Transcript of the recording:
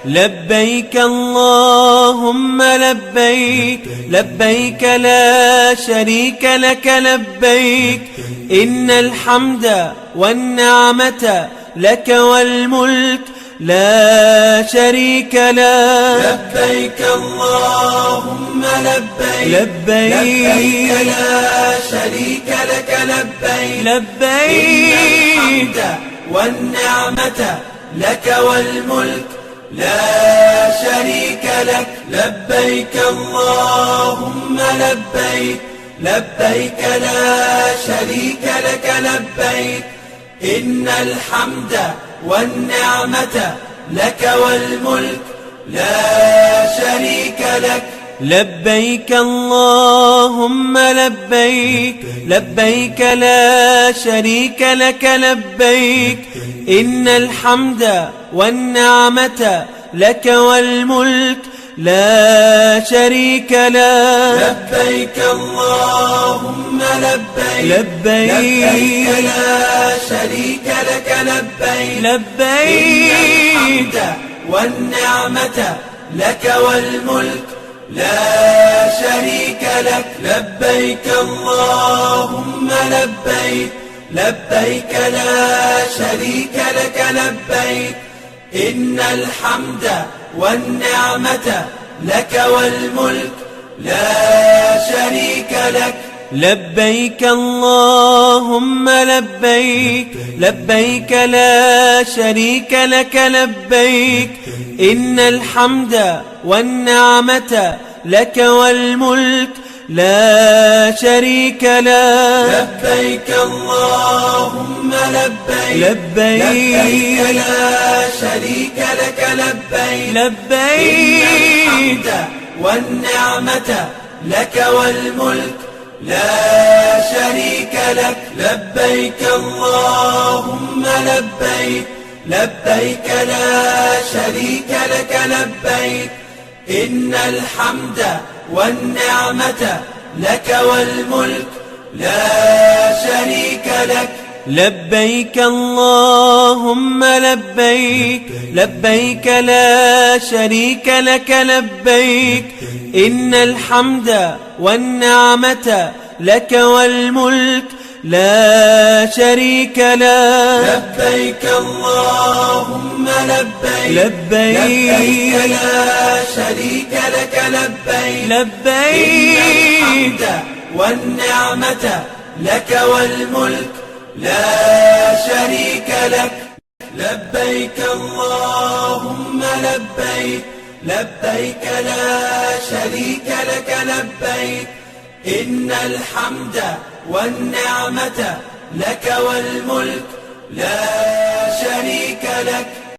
لبيك اللهم لبيك، لبيك لا شريك لك لبيك، إن الحمد والنعمة لك والملك لا شريك لك. لبيك اللهم لبيك، لبيك لا شريك لك لبيك، لبيك إن الحمد والنعمة لك والملك لا شريك لك. لبيك اللهم لبيك، لبيك لا شريك لك لبيك، إن الحمد والنعمة لك والملك لا شريك لك. لبيك اللهم لبيك، لبيك لا شريك لك لبيك، إن الحمد والنعمة لك والملك لا شريك لك. لبيك اللهم لبيك، لبيك لا شريك لك لبيك، لبيك إن الحمد والنعمة لك والملك لا شريك لك. لبيك اللهم لبيك، لبيك لا شريك لك لبيك، إن الحمد والنعمة لك والملك لا شريك لك. لبيك اللهم لبيك، لبيك لا شريك لك لبيك، إن الحمد والنعمة لك والملك لا شريك لك. لبيك اللهم لبيك، لبيك لا شريك لك لبيك، لبيك إن الحمد والنعمة لك والملك لا شريك لك. لبيك اللهم لبيك، لبيك لا شريك لك لبيك، إن الحمد والنعمة لك والملك لا شريك لك. لبيك اللهم لبيك، لبيك لا شريك لك لبيك، إن الحمد والنعمة لك والملك لا شريك لك. لبيك اللهم لبيك، لبيك لا شريك لك لبيك، لبيك الحمد والنعمة لك والملك لا شريك لك. لبيك اللهم لبيك، لبيك لا شريك لك لبيك، إن الحمد والنعمة لك والملك لا شريك لك.